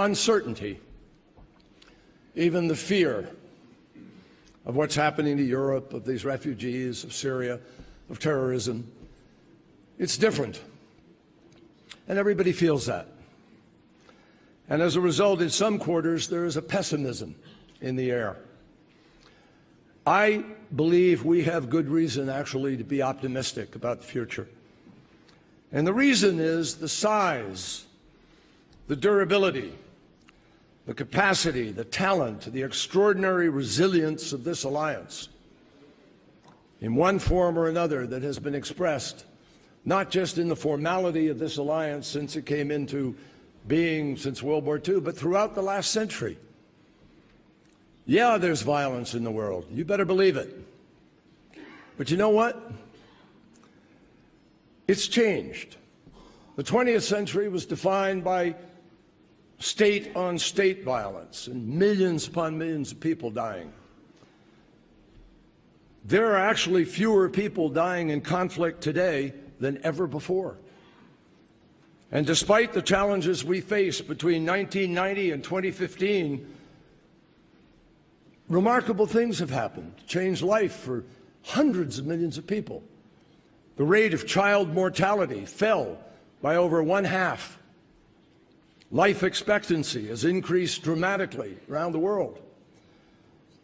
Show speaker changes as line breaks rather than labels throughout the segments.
uncertainty, even the fear of what's happening to Europe, of these refugees, of Syria, of terrorism, it's different. And everybody feels that. And as a result, in some quarters, there is a pessimism in the air. I believe we have good reason, actually, to be optimistic about the future. And the reason is the size, the durability, the capacity, the talent, the extraordinary resilience of this alliance, in one form or another, that has been expressed not just in the formality of this alliance since it came into being since World War II, but throughout the last century. Yeah, there's violence in the world. You better believe it. But you know what? It's changed. The 20th century was defined by state-on-state violence and millions upon millions of people dying. There are actually fewer people dying in conflict today than ever before. And despite the challenges we faced between 1990 and 2015, remarkable things have happened, changed life for hundreds of millions of people. The rate of child mortality fell by over 1/2. Life expectancy has increased dramatically around the world,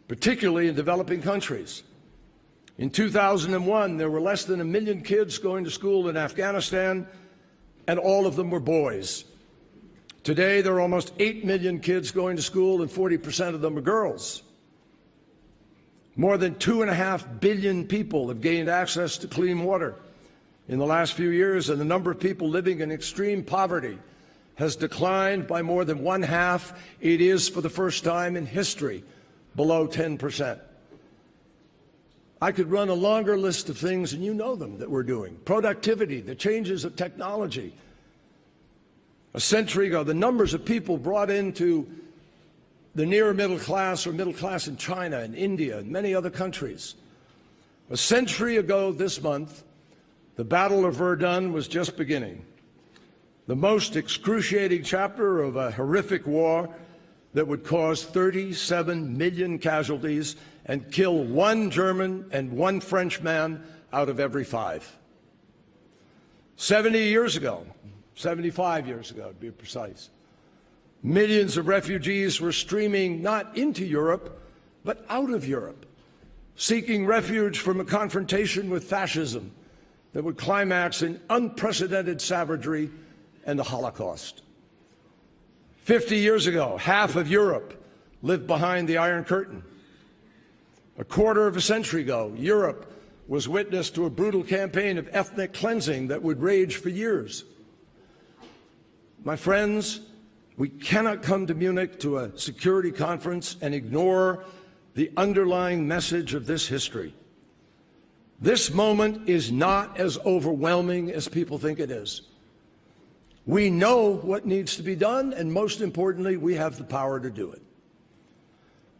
particularly in developing countries. In 2001, there were less than 1 million kids going to school in Afghanistan, and all of them were boys. Today, there are almost 8 million kids going to school, and 40% of them are girls. More than 2.5 billion people have gained access to clean water in the last few years, and the number of people living in extreme poverty has declined by more than 1/2. It is, for the first time in history, below 10%. I could run a longer list of things, and you know them, that we're doing. Productivity, the changes of technology. A century ago, the numbers of people brought into the near middle class or middle class in China and India and many other countries. A century ago this month, the Battle of Verdun was just beginning. The most excruciating chapter of a horrific war that would cause 37 million casualties and kill 1 German and 1 French man out of every 5. 70 years ago, 75 years ago to be precise, millions of refugees were streaming not into Europe, but out of Europe, seeking refuge from a confrontation with fascism that would climax in unprecedented savagery and the Holocaust. 50 years ago, half of Europe lived behind the Iron Curtain. A quarter of a century ago, Europe was witness to a brutal campaign of ethnic cleansing that would rage for years. My friends, we cannot come to Munich to a security conference and ignore the underlying message of this history. This moment is not as overwhelming as people think it is. We know what needs to be done, and most importantly, we have the power to do it.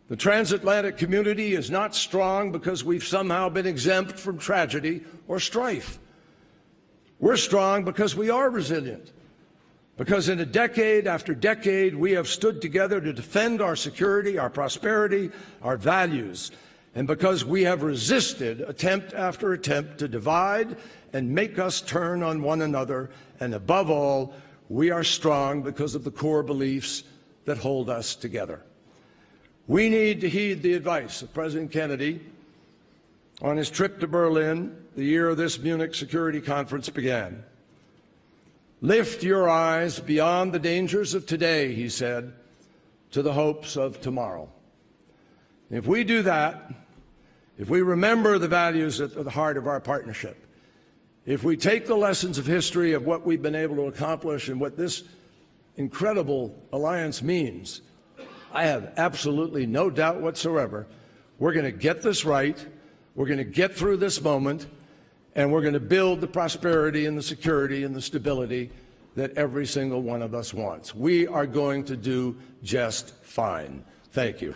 The transatlantic community is not strong because we've somehow been exempt from tragedy or strife. We're strong because we are resilient, because in a decade after decade, we have stood together to defend our security, our prosperity, our values, and because we have resisted attempt after attempt to divide and make us turn on one another, and above all, we are strong because of the core beliefs that hold us together. We need to heed the advice of President Kennedy on his trip to Berlin the year this Munich Security Conference began. Lift your eyes beyond the dangers of today, he said, to the hopes of tomorrow. If we do that, if we remember the values at the heart of our partnership, if we take the lessons of history of what we've been able to accomplish and what this incredible alliance means, I have absolutely no doubt whatsoever we're going to get this right, we're going to get through this moment, and we're going to build the prosperity and the security and the stability that every single one of us wants. We are going to do just fine. Thank you.